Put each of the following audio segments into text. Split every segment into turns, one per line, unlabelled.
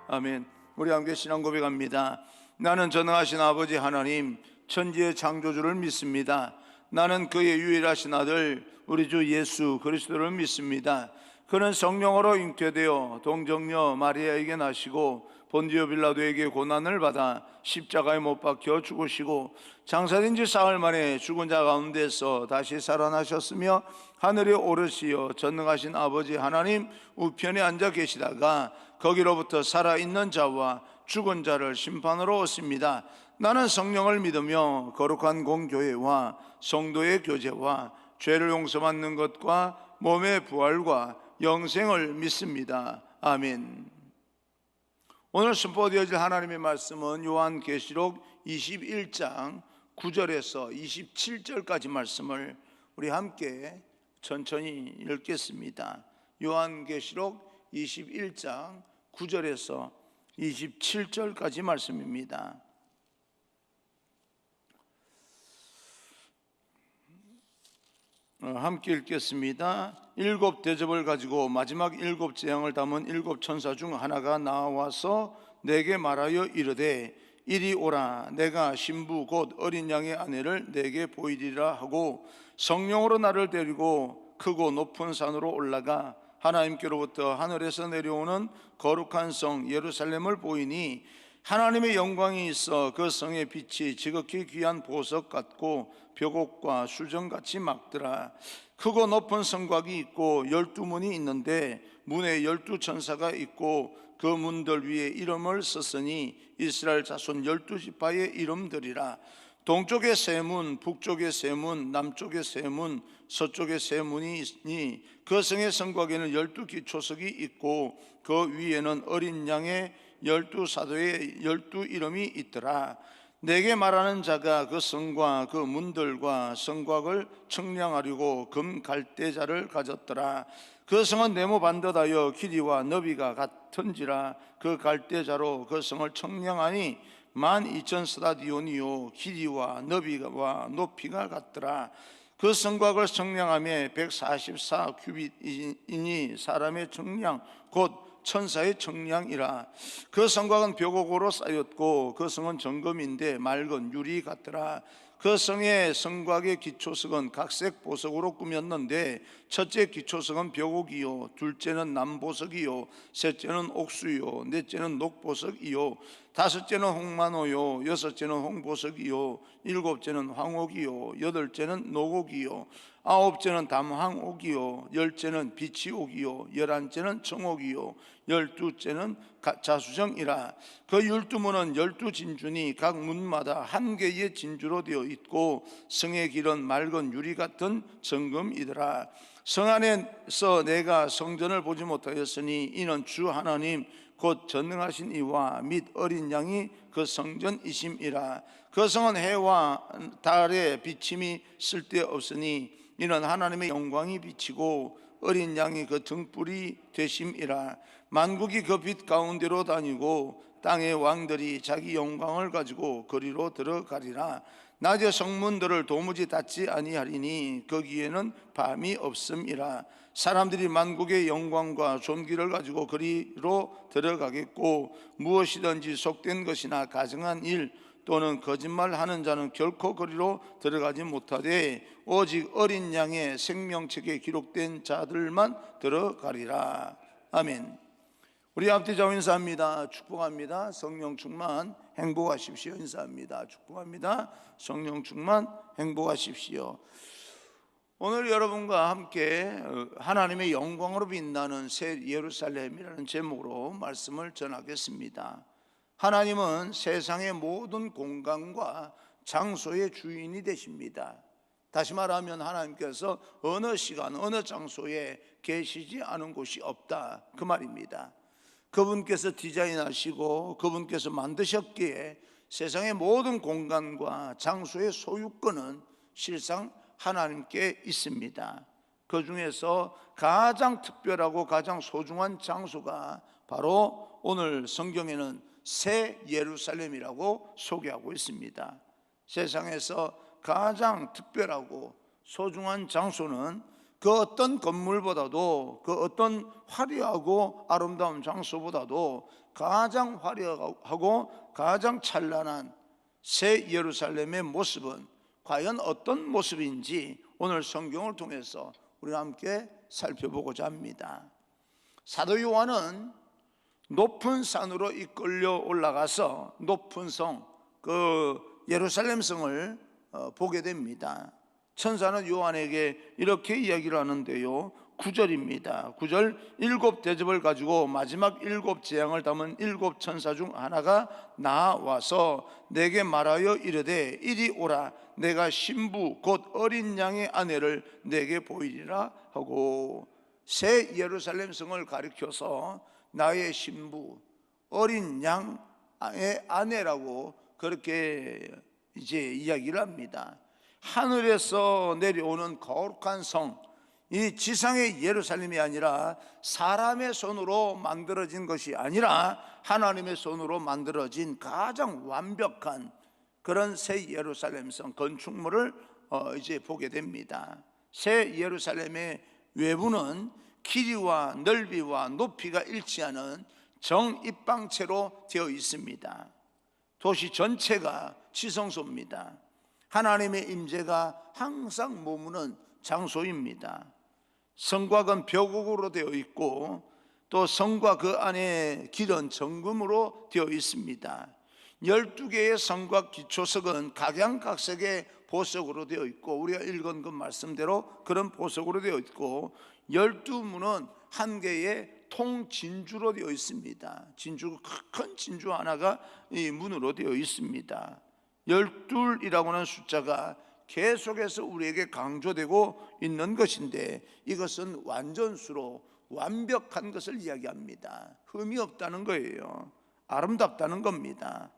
아멘. 우리 함께 신앙 고백합니다. 나는 전능하신 아버지 하나님, 천지의 창조주를 믿습니다. 나는 그의 유일하신 아들 우리 주 예수 그리스도를 믿습니다. 그는 성령으로 잉태되어 동정녀 마리아에게 나시고 본디오 빌라도에게 고난을 받아 십자가에 못 박혀 죽으시고 장사된 지 사흘 만에 죽은 자 가운데서 다시 살아나셨으며 하늘에 오르시어 전능하신 아버지 하나님 우편에 앉아 계시다가 거기로부터 살아있는 자와 죽은 자를 심판으로 오십니다. 나는 성령을 믿으며 거룩한 공교회와 성도의 교제와 죄를 용서받는 것과 몸의 부활과 영생을 믿습니다. 아멘. 오늘 선포되어질 하나님의 말씀은 요한계시록 21장 9절에서 27절까지 말씀을 우리 함께 천천히 읽겠습니다. 요한계시록 21장 9절에서 27절까지 말씀입니다. 함께 읽겠습니다. 일곱 대접을 가지고 마지막 일곱 재앙을 담은 일곱 천사 중 하나가 나와서 내게 말하여 이르되 이리 오라. 내가 신부 곧 어린 양의 아내를 내게 보이리라 하고 성령으로 나를 데리고 크고 높은 산으로 올라가 하나님께로부터 하늘에서 내려오는 거룩한 성 예루살렘을 보이니 하나님의 영광이 있어 그 성의 빛이 지극히 귀한 보석 같고 벽옥과 수정같이 막더라. 크고 높은 성곽이 있고 12문이 있는데 문에 12천사가 있고 그 문들 위에 이름을 썼으니 이스라엘 자손 12지파의 이름들이라. 동쪽에 세 문, 북쪽에 세 문, 남쪽에 세 문, 서쪽에 세 문이 있으니 그 성의 성곽에는 12기초석이 있고 그 위에는 어린 양의 12사도의 12이름이 있더라. 내게 말하는 자가 그 성과 그 문들과 성곽을 청량하려고 금 갈대자를 가졌더라. 그 성은 네모 반듯하여 길이와 너비가 같은지라. 그 갈대자로 그 성을 청량하니 12,000스타디온이요 길이와 너비와 높이가 같더라. 그 성곽을 청량함에 144규빗이니 사람의 청량 곧 천사의 청량이라. 그 성곽은 벽옥으로 쌓였고 그 성은 정금인데 맑은 유리 같더라. 그 성의 성곽의 기초석은 각색 보석으로 꾸몄는데 첫째 기초석은 벽옥이요 둘째는 남보석이요 셋째는 옥수요 넷째는 녹보석이요 다섯째는 홍만호요 여섯째는 홍보석이요 일곱째는 황옥이요 여덟째는 녹옥이요 아홉째는 담황옥이요 열째는 비치옥이요 열한째는 청옥이요 열두째는 자수정이라. 그 12문은 12진주니 각 문마다 한 개의 진주로 되어 있고 성의 길은 맑은 유리 같은 정금이더라. 성 안에서 내가 성전을 보지 못하였으니 이는 주 하나님 곧 전능하신 이와 및 어린 양이 그 성전이심이라. 그 성은 해와 달의 비침이 쓸데없으니 이는 하나님의 영광이 비치고 어린 양이 그 등불이 되심이라. 만국이 그 빛 가운데로 다니고 땅의 왕들이 자기 영광을 가지고 거리로 들어가리라. 낮에 성문들을 도무지 닫지 아니하리니 거기에는 밤이 없음이라. 사람들이 만국의 영광과 존귀를 가지고 거리로 들어가겠고 무엇이든지 속된 것이나 가증한 일 또는 거짓말하는 자는 결코 거리로 들어가지 못하되 오직 어린 양의 생명책에 기록된 자들만 들어가리라. 아멘. 우리 앞뒤 좌우 인사합니다. 축복합니다. 성령 충만 행복하십시오. 인사합니다. 축복합니다. 성령 충만 행복하십시오. 오늘 여러분과 함께 하나님의 영광으로 빛나는 새 예루살렘이라는 제목으로 말씀을 전하겠습니다. 하나님은 세상의 모든 공간과 장소의 주인이 되십니다. 다시 말하면 하나님께서 어느 시간 어느 장소에 계시지 않은 곳이 없다 그 말입니다. 그분께서 디자인하시고 그분께서 만드셨기에 세상의 모든 공간과 장소의 소유권은 실상 하나님께 있습니다. 그 중에서 가장 특별하고 가장 소중한 장소가 바로 오늘 성경에는 새 예루살렘이라고 소개하고 있습니다. 세상에서 가장 특별하고 소중한 장소는 그 어떤 건물보다도 그 어떤 화려하고 아름다운 장소보다도 가장 화려하고 가장 찬란한 새 예루살렘의 모습은 과연 어떤 모습인지 오늘 성경을 통해서 우리가 함께 살펴보고자 합니다. 사도 요한은 높은 산으로 이끌려 올라가서 높은 성, 그 예루살렘 성을 보게 됩니다. 천사는 요한에게 이렇게 이야기를 하는데요, 9절입니다. 9절, 7 대접을 가지고 마지막 7 재앙을 담은 7 천사 중 하나가 나와서 내게 말하여 이르되 이리 오라, 내가 신부 곧 어린 양의 아내를 내게 보이리라 하고, 새 예루살렘 성을 가리켜서 나의 신부, 어린 양의 아내라고 그렇게 이제 이야기를 합니다. 하늘에서 내려오는 거룩한 성, 이 지상의 예루살렘이 아니라 사람의 손으로 만들어진 것이 아니라 하나님의 손으로 만들어진 가장 완벽한 그런 새 예루살렘 성 건축물을 이제 보게 됩니다. 새 예루살렘의 외부는 길이와 넓이와 높이가 일치하는 정입방체로 되어 있습니다. 도시 전체가 지성소입니다. 하나님의 임재가 항상 머무는 장소입니다. 성곽은 벽옥으로 되어 있고 또 성과 그 안에 길은 정금으로 되어 있습니다. 12개의 성곽 기초석은 각양각색의 보석으로 되어 있고, 우리가 읽은 그 말씀대로 그런 보석으로 되어 있고, 12문은 한 개의 통진주로 되어 있습니다. 진주, 큰 진주 하나가 이 문으로 되어 있습니다. 12이라고 하는 숫자가 계속해서 우리에게 강조되고 있는 것인데, 이것은 완전수로 완벽한 것을 이야기합니다. 흠이 없다는 거예요. 아름답다는 겁니다.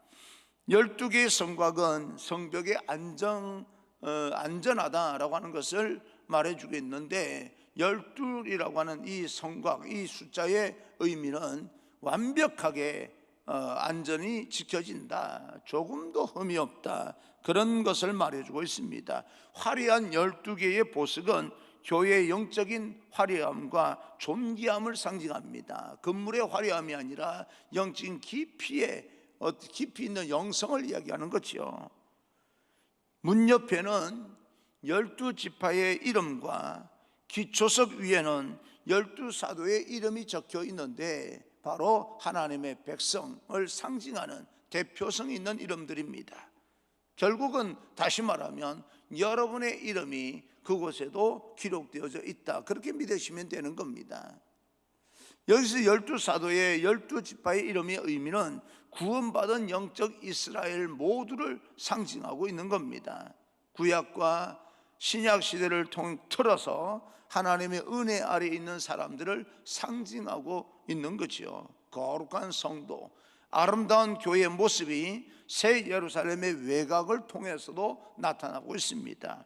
12개의 성곽은 성벽에 안전하다라고 하는 것을 말해주겠는데, 12이라고 하는 이 성곽, 이 숫자의 의미는 완벽하게 안전이 지켜진다, 조금도 흠이 없다, 그런 것을 말해주고 있습니다. 화려한 12개의 보석은 교회의 영적인 화려함과 존귀함을 상징합니다. 건물의 화려함이 아니라 영적인 깊이 있는 영성을 이야기하는 거죠. 문 옆에는 12지파의 이름과 기초석 위에는 12사도의 이름이 적혀 있는데, 바로 하나님의 백성을 상징하는 대표성이 있는 이름들입니다. 결국은 다시 말하면 여러분의 이름이 그곳에도 기록되어져 있다, 그렇게 믿으시면 되는 겁니다. 여기서 12사도의 12지파의 이름의 의미는 구원받은 영적 이스라엘 모두를 상징하고 있는 겁니다. 구약과 신약 시대를 통틀어서 하나님의 은혜 아래에 있는 사람들을 상징하고 있는 거죠. 거룩한 성도, 아름다운 교회의 모습이 새 예루살렘의 외곽을 통해서도 나타나고 있습니다.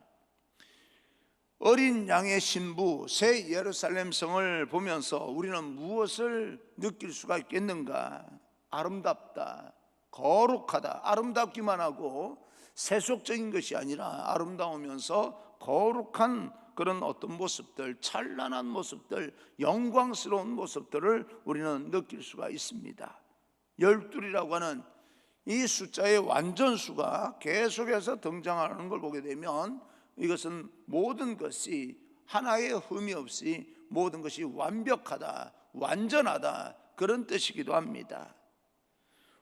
어린 양의 신부 새 예루살렘 성을 보면서 우리는 무엇을 느낄 수가 있겠는가? 아름답다, 거룩하다. 아름답기만 하고 세속적인 것이 아니라 아름다우면서 거룩한 그런 어떤 모습들, 찬란한 모습들, 영광스러운 모습들을 우리는 느낄 수가 있습니다. 12이라고 하는 이 숫자의 완전수가 계속해서 등장하는 걸 보게 되면, 이것은 모든 것이 하나의 흠이 없이 모든 것이 완벽하다, 완전하다, 그런 뜻이기도 합니다.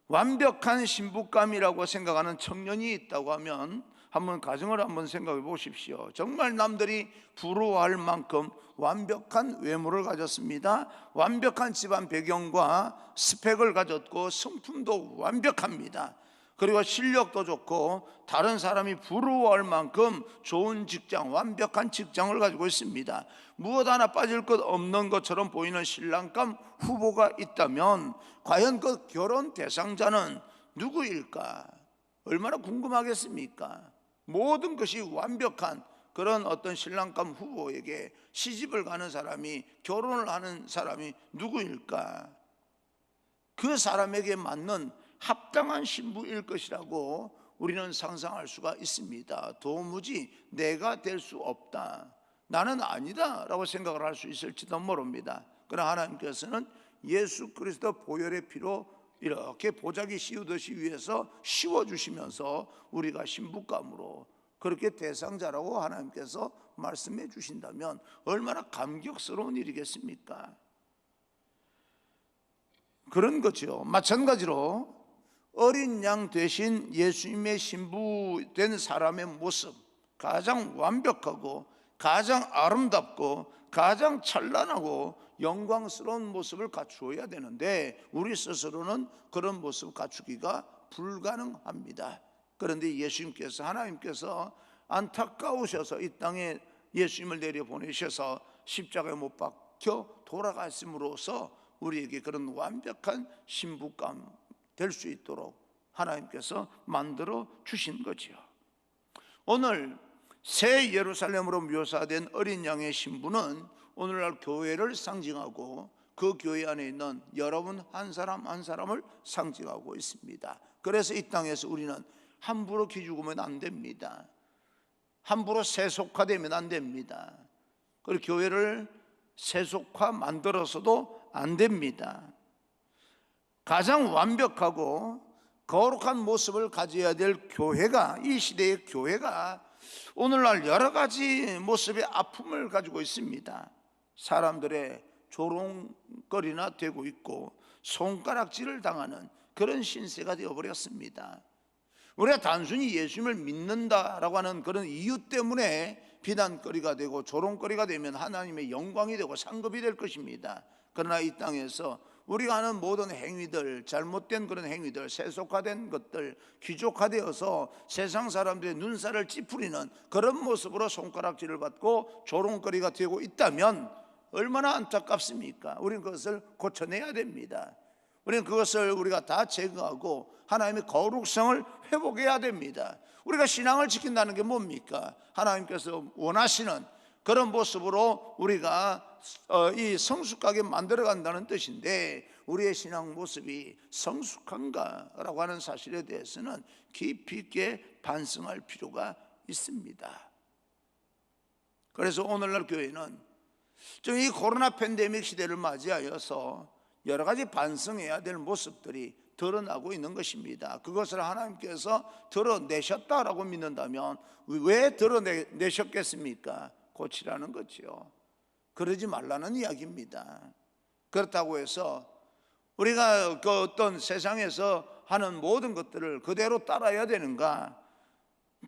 완벽한 신부감이라고 생각하는 청년이 있다고 하면 한번 가정을 한번 생각해 보십시오. 정말 남들이 부러워할 만큼 완벽한 외모를 가졌습니다. 완벽한 집안 배경과 스펙을 가졌고 성품도 완벽합니다. 그리고 실력도 좋고 다른 사람이 부러워할 만큼 좋은 직장, 완벽한 직장을 가지고 있습니다. 무엇 하나 빠질 것 없는 것처럼 보이는 신랑감 후보가 있다면 과연 그 결혼 대상자는 누구일까? 얼마나 궁금하겠습니까? 모든 것이 완벽한 그런 어떤 신랑감 후보에게 시집을 가는 사람이, 결혼을 하는 사람이 누구일까? 그 사람에게 맞는 합당한 신부일 것이라고 우리는 상상할 수가 있습니다. 도무지 내가 될 수 없다, 나는 아니다 라고 생각을 할 수 있을지도 모릅니다. 그러나 하나님께서는 예수 그리스도 보혈의 피로 이렇게 보자기 씌우듯이 위해서 씌워주시면서 우리가 신부감으로 그렇게 대상자라고 하나님께서 말씀해 주신다면 얼마나 감격스러운 일이겠습니까? 그런 거죠. 마찬가지로 어린 양 대신 예수님의 신부된 사람의 모습, 가장 완벽하고 가장 아름답고 가장 찬란하고 영광스러운 모습을 갖추어야 되는데 우리 스스로는 그런 모습 갖추기가 불가능합니다. 그런데 예수님께서, 하나님께서 안타까우셔서 이 땅에 예수님을 내려보내셔서 십자가에 못 박혀 돌아가심으로써 우리에게 그런 완벽한 신부감 될 수 있도록 하나님께서 만들어 주신 거죠. 오늘 새 예루살렘으로 묘사된 어린 양의 신부는 오늘날 교회를 상징하고 그 교회 안에 있는 여러분 한 사람 한 사람을 상징하고 있습니다. 그래서 이 땅에서 우리는 함부로 기죽으면 안 됩니다. 함부로 세속화되면 안 됩니다. 그리고 교회를 세속화 만들어서도 안 됩니다. 가장 완벽하고 거룩한 모습을 가져야 될 교회가, 이 시대의 교회가 오늘날 여러 가지 모습의 아픔을 가지고 있습니다. 사람들의 조롱거리나 되고 있고 손가락질을 당하는 그런 신세가 되어버렸습니다. 우리가 단순히 예수님을 믿는다라고 하는 그런 이유 때문에 비난거리가 되고 조롱거리가 되면 하나님의 영광이 되고 상급이 될 것입니다. 그러나 이 땅에서 우리가 하는 모든 행위들, 잘못된 그런 행위들, 세속화된 것들, 귀족화되어서 세상 사람들의 눈살을 찌푸리는 그런 모습으로 손가락질을 받고 조롱거리가 되고 있다면 얼마나 안타깝습니까? 우리는 그것을 고쳐내야 됩니다. 우리는 그것을 우리가 다 제거하고 하나님의 거룩성을 회복해야 됩니다. 우리가 신앙을 지킨다는 게 뭡니까? 하나님께서 원하시는 그런 모습으로 우리가 이 성숙하게 만들어간다는 뜻인데 우리의 신앙 모습이 성숙한가라고 하는 사실에 대해서는 깊이 있게 반성할 필요가 있습니다. 그래서 오늘날 교회는 이 코로나 팬데믹 시대를 맞이하여서 여러 가지 반성해야 될 모습들이 드러나고 있는 것입니다. 그것을 하나님께서 드러내셨다라고 믿는다면 왜 드러내셨겠습니까? 고치라는 거죠. 그러지 말라는 이야기입니다. 그렇다고 해서 우리가 그 어떤 세상에서 하는 모든 것들을 그대로 따라야 되는가?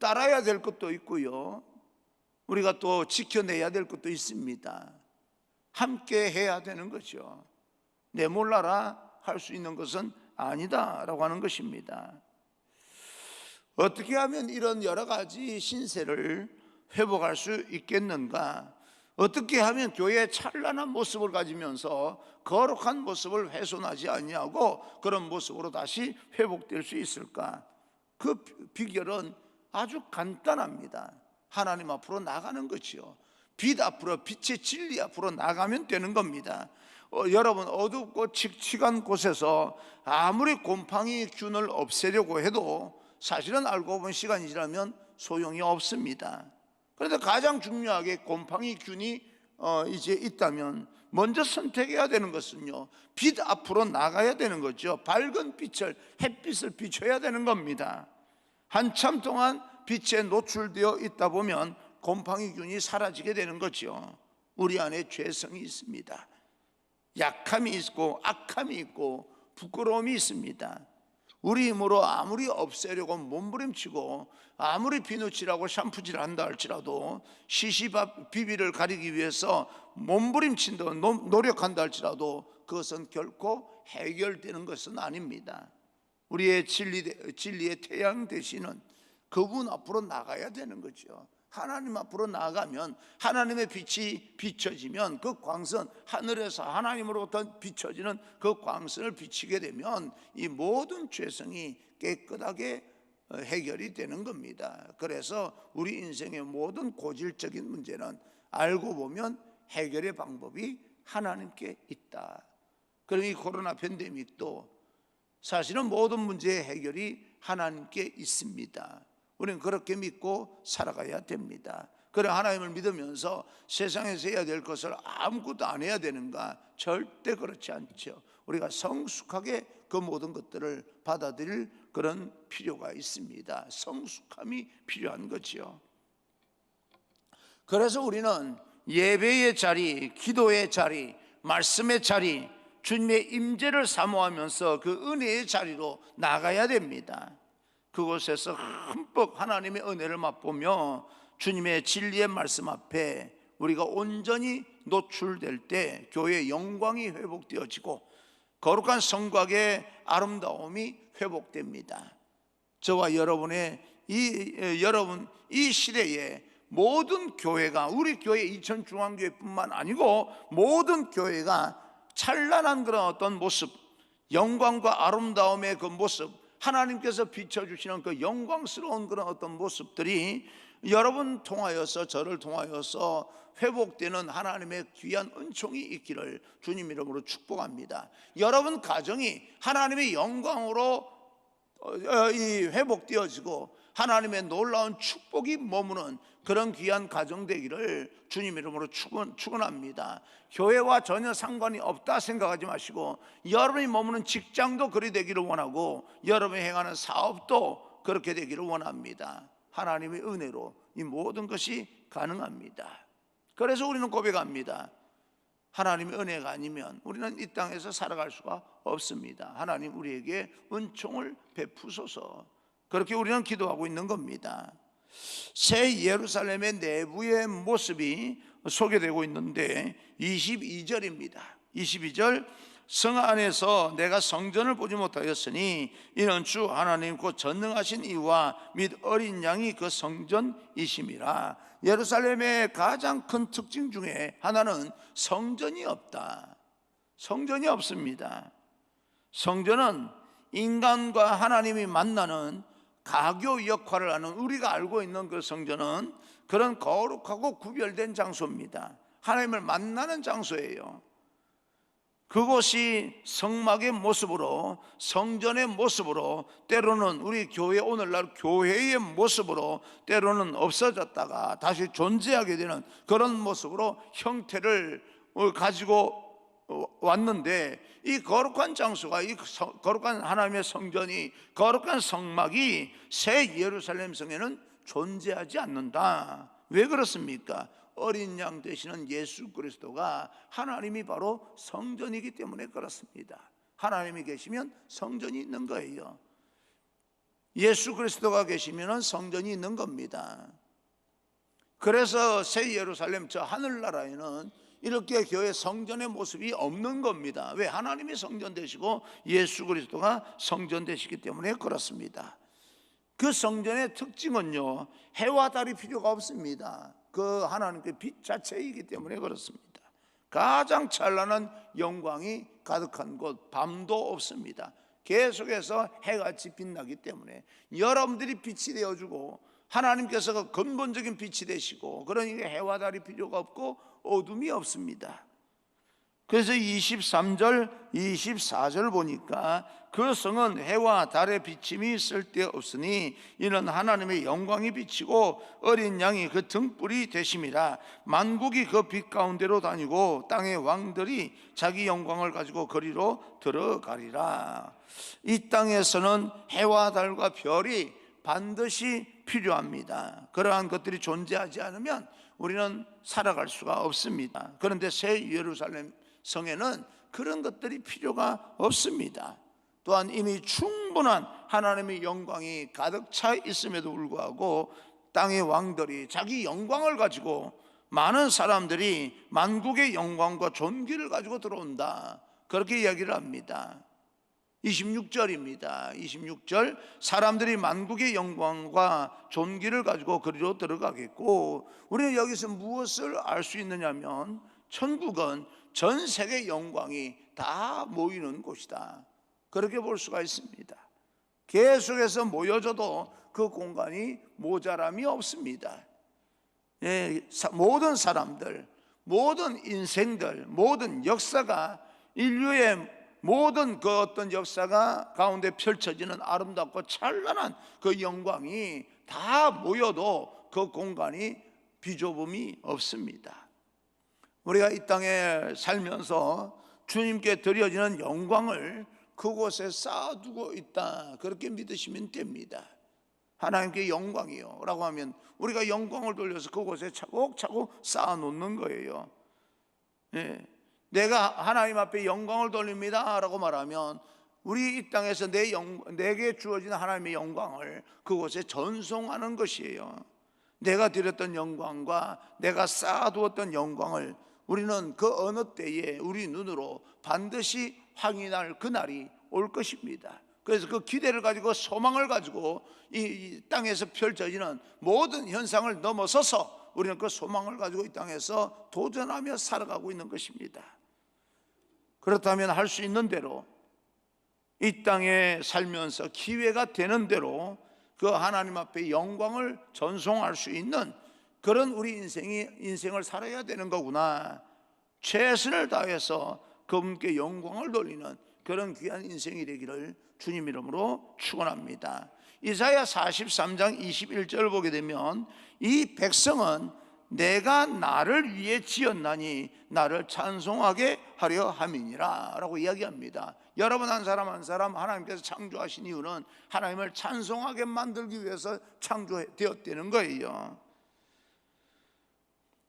따라야 될 것도 있고요, 우리가 또 지켜내야 될 것도 있습니다. 함께 해야 되는 거죠. 내 몰라라 할 수 있는 것은 아니다라고 하는 것입니다. 어떻게 하면 이런 여러 가지 신세를 회복할 수 있겠는가? 어떻게 하면 교회의 찬란한 모습을 가지면서 거룩한 모습을 훼손하지 아니하고 그런 모습으로 다시 회복될 수 있을까? 그 비결은 아주 간단합니다. 하나님 앞으로 나가는 거지요. 빛 앞으로, 빛의 진리 앞으로 나가면 되는 겁니다. 여러분, 어둡고 칙칙한 곳에서 아무리 곰팡이 균을 없애려고 해도 사실은 알고 보면 시간이 지나면 소용이 없습니다. 그런데 가장 중요하게 곰팡이 균이 이제 있다면 먼저 선택해야 되는 것은요, 빛 앞으로 나가야 되는 거죠. 밝은 빛을, 햇빛을 비춰야 되는 겁니다. 한참 동안 빛에 노출되어 있다 보면 곰팡이균이 사라지게 되는 거죠. 우리 안에 죄성이 있습니다. 약함이 있고 악함이 있고 부끄러움이 있습니다. 우리 힘으로 아무리 없애려고 몸부림치고 아무리 비누칠하고 샴푸질을 한다 할지라도 시시비비를 가리기 위해서 몸부림친다 노력한다 할지라도 그것은 결코 해결되는 것은 아닙니다. 우리의 진리의 태양 되시는 그분 앞으로 나가야 되는 거죠. 하나님 앞으로 나가면 하나님의 빛이 비춰지면 그 광선, 하늘에서 하나님으로부터 비춰지는 그 광선을 비치게 되면 이 모든 죄성이 깨끗하게 해결이 되는 겁니다. 그래서 우리 인생의 모든 고질적인 문제는 알고 보면 해결의 방법이 하나님께 있다. 그럼 이 코로나 팬데믹도 사실은 모든 문제의 해결이 하나님께 있습니다. 우리는 그렇게 믿고 살아가야 됩니다. 그래, 하나님을 믿으면서 세상에서 해야 될 것을 아무것도 안 해야 되는가? 절대 그렇지 않죠. 우리가 성숙하게 그 모든 것들을 받아들일 그런 필요가 있습니다. 성숙함이 필요한 거지요. 그래서 우리는 예배의 자리, 기도의 자리, 말씀의 자리, 주님의 임재를 사모하면서 그 은혜의 자리로 나가야 됩니다. 그곳에서 흠뻑 하나님의 은혜를 맛보며 주님의 진리의 말씀 앞에 우리가 온전히 노출될 때 교회의 영광이 회복되어지고 거룩한 성곽의 아름다움이 회복됩니다. 저와 여러분의 이 시대에 모든 교회가, 우리 교회 이천중앙교회뿐만 아니고 모든 교회가 찬란한 그런 어떤 모습, 영광과 아름다움의 그 모습, 하나님께서 비춰주시는 그 영광스러운 그런 어떤 모습들이 여러분 통하여서, 저를 통하여서 회복되는 하나님의 귀한 은총이 있기를 주님 이름으로 축복합니다. 여러분 가정이 하나님의 영광으로 회복되어지고 하나님의 놀라운 축복이 머무는 그런 귀한 가정 되기를 주님 이름으로 축원합니다. 교회와 전혀 상관이 없다 생각하지 마시고 여러분이 머무는 직장도 그리 되기를 원하고 여러분이 행하는 사업도 그렇게 되기를 원합니다. 하나님의 은혜로 이 모든 것이 가능합니다. 그래서 우리는 고백합니다. 하나님의 은혜가 아니면 우리는 이 땅에서 살아갈 수가 없습니다. 하나님 우리에게 은총을 베푸소서. 그렇게 우리는 기도하고 있는 겁니다. 새 예루살렘의 내부의 모습이 소개되고 있는데 22절입니다. 22절, 성 안에서 내가 성전을 보지 못하였으니 이는 주 하나님 곧 전능하신 이와 및 어린 양이 그 성전이심이라. 예루살렘의 가장 큰 특징 중에 하나는 성전이 없다. 성전이 없습니다. 성전은 인간과 하나님이 만나는 가교 역할을 하는, 우리가 알고 있는 그 성전은 그런 거룩하고 구별된 장소입니다. 하나님을 만나는 장소예요. 그곳이 성막의 모습으로, 성전의 모습으로, 때로는 우리 교회, 오늘날 교회의 모습으로 때로는 없어졌다가 다시 존재하게 되는 그런 모습으로 형태를 가지고 왔는데, 이 거룩한 장소가, 이 거룩한 하나님의 성전이, 거룩한 성막이 새 예루살렘 성에는 존재하지 않는다. 왜 그렇습니까? 어린 양 되시는 예수 그리스도가 하나님이 바로 성전이기 때문에 그렇습니다. 하나님이 계시면 성전이 있는 거예요. 예수 그리스도가 계시면 성전이 있는 겁니다. 그래서 새 예루살렘, 저 하늘나라에는 이렇게 교회 성전의 모습이 없는 겁니다. 왜? 하나님이 성전 되시고 예수 그리스도가 성전 되시기 때문에 그렇습니다. 그 성전의 특징은요, 해와 달이 필요가 없습니다. 그 하나님의 빛 자체이기 때문에 그렇습니다. 가장 찬란한 영광이 가득한 곳, 밤도 없습니다. 계속해서 해같이 빛나기 때문에 여러분들이 빛이 되어주고 하나님께서 근본적인 빛이 되시고, 그러니까 해와 달이 필요가 없고 어둠이 없습니다. 그래서 23절, 24절 보니까 그 성은 해와 달의 비침이 쓸데없으니 이는 하나님의 영광이 비치고 어린 양이 그 등불이 되심이라. 만국이 그 빛 가운데로 다니고 땅의 왕들이 자기 영광을 가지고 거리로 들어가리라. 이 땅에서는 해와 달과 별이 반드시 필요합니다. 그러한 것들이 존재하지 않으면 우리는 살아갈 수가 없습니다. 그런데 새 예루살렘 성에는 그런 것들이 필요가 없습니다. 또한 이미 충분한 하나님의 영광이 가득 차 있음에도 불구하고 땅의 왕들이 자기 영광을 가지고, 많은 사람들이 만국의 영광과 존귀를 가지고 들어온다, 그렇게 이야기를 합니다. 26절입니다. 26절, 사람들이 만국의 영광과 존귀를 가지고 그리로 들어가겠고, 우리는 여기서 무엇을 알 수 있느냐면 천국은 전 세계 영광이 다 모이는 곳이다, 그렇게 볼 수가 있습니다. 계속해서 모여져도 그 공간이 모자람이 없습니다. 모든 사람들, 모든 인생들, 모든 역사가, 인류의 모든 그 어떤 역사가 가운데 펼쳐지는 아름답고 찬란한 그 영광이 다 모여도 그 공간이 비좁음이 없습니다. 우리가 이 땅에 살면서 주님께 드려지는 영광을 그곳에 쌓아두고 있다, 그렇게 믿으시면 됩니다. 하나님께 영광이요 라고 하면 우리가 영광을 돌려서 그곳에 차곡차곡 쌓아놓는 거예요. 예. 내가 하나님 앞에 영광을 돌립니다 라고 말하면 우리 이 땅에서 내게 주어진 하나님의 영광을 그곳에 전송하는 것이에요. 내가 드렸던 영광과 내가 쌓아두었던 영광을 우리는 그 어느 때에 우리 눈으로 반드시 확인할 그날이 올 것입니다. 그래서 그 기대를 가지고 소망을 가지고 이 땅에서 펼쳐지는 모든 현상을 넘어서서 우리는 그 소망을 가지고 이 땅에서 도전하며 살아가고 있는 것입니다. 그렇다면 할 수 있는 대로 이 땅에 살면서 기회가 되는 대로 그 하나님 앞에 영광을 전송할 수 있는 그런 우리 인생을 살아야 되는 거구나. 최선을 다해서 그분께 영광을 돌리는 그런 귀한 인생이 되기를 주님 이름으로 축원합니다. 이사야 43장 21절을 보게 되면 이 백성은 내가 나를 위해 지었나니 나를 찬송하게 하려 함이니라 라고 이야기합니다. 여러분 한 사람 한 사람 하나님께서 창조하신 이유는 하나님을 찬송하게 만들기 위해서 창조되었다는 거예요.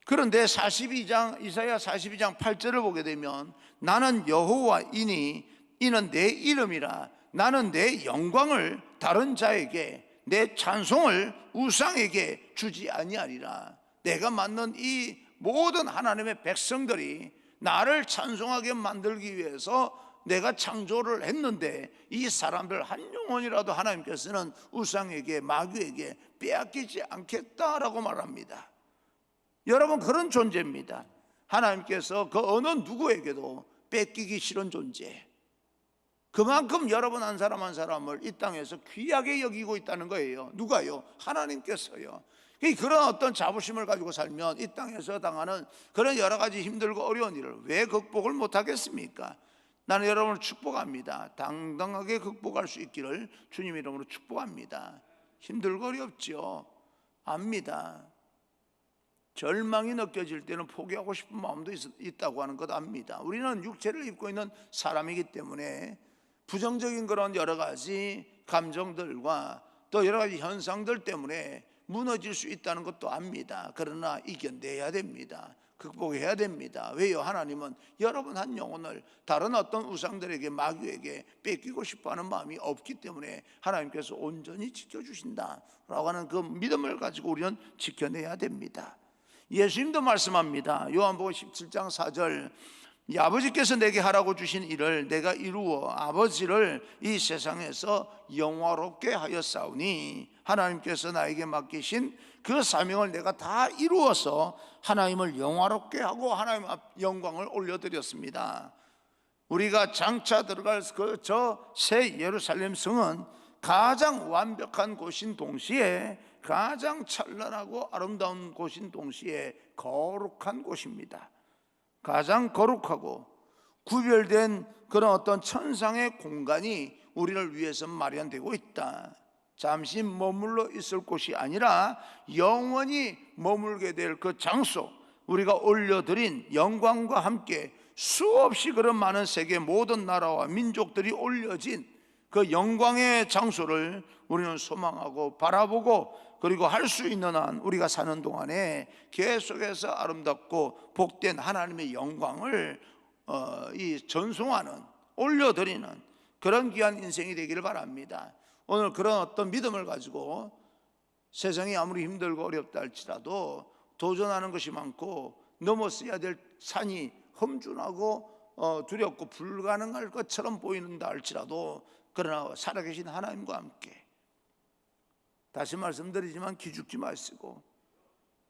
그런데 이사야 42장 8절을 보게 되면 나는 여호와이니 이는 내 이름이라 나는 내 영광을 다른 자에게 내 찬송을 우상에게 주지 아니하리라. 내가 만든 이 모든 하나님의 백성들이 나를 찬송하게 만들기 위해서 내가 창조를 했는데 이 사람들 한 영혼이라도 하나님께서는 우상에게 마귀에게 빼앗기지 않겠다라고 말합니다. 여러분 그런 존재입니다. 하나님께서 그 어느 누구에게도 뺏기기 싫은 존재. 그만큼 여러분 한 사람 한 사람을 이 땅에서 귀하게 여기고 있다는 거예요. 누가요? 하나님께서요. 그런 어떤 자부심을 가지고 살면 이 땅에서 당하는 그런 여러 가지 힘들고 어려운 일을 왜 극복을 못하겠습니까? 나는 여러분을 축복합니다. 당당하게 극복할 수 있기를 주님 이름으로 축복합니다. 힘들고 어렵죠. 압니다. 절망이 느껴질 때는 포기하고 싶은 마음도 있다고 하는 것 압니다. 우리는 육체를 입고 있는 사람이기 때문에 부정적인 그런 여러 가지 감정들과 또 여러 가지 현상들 때문에 무너질 수 있다는 것도 압니다. 그러나 이겨내야 됩니다. 극복해야 됩니다. 왜요? 하나님은 여러분 한 영혼을 다른 어떤 우상들에게 마귀에게 뺏기고 싶어하는 마음이 없기 때문에 하나님께서 온전히 지켜주신다라고 하는 그 믿음을 가지고 우리는 지켜내야 됩니다. 예수님도 말씀합니다. 요한복음 17장 4절 이 아버지께서 내게 하라고 주신 일을 내가 이루어 아버지를 이 세상에서 영화롭게 하였사오니 하나님께서 나에게 맡기신 그 사명을 내가 다 이루어서 하나님을 영화롭게 하고 하나님 앞 영광을 올려드렸습니다. 우리가 장차 들어갈 저 새 예루살렘 성은 가장 완벽한 곳인 동시에 가장 찬란하고 아름다운 곳인 동시에 거룩한 곳입니다. 가장 거룩하고 구별된 그런 어떤 천상의 공간이 우리를 위해서 마련되고 있다. 잠시 머물러 있을 곳이 아니라 영원히 머물게 될 그 장소, 우리가 올려드린 영광과 함께 수없이 그런 많은 세계 모든 나라와 민족들이 올려진 그 영광의 장소를 우리는 소망하고 바라보고 그리고 할 수 있는 한 우리가 사는 동안에 계속해서 아름답고 복된 하나님의 영광을 전송하는, 올려드리는 그런 귀한 인생이 되기를 바랍니다. 오늘 그런 어떤 믿음을 가지고 세상이 아무리 힘들고 어렵다 할지라도 도전하는 것이 많고 넘어서야 될 산이 험준하고 두렵고 불가능할 것처럼 보이는다 할지라도 그러나 살아계신 하나님과 함께 다시 말씀드리지만 기죽지 마시고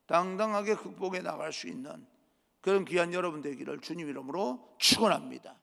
당당하게 극복해 나갈 수 있는 그런 귀한 여러분 되기를 주님 이름으로 축원합니다.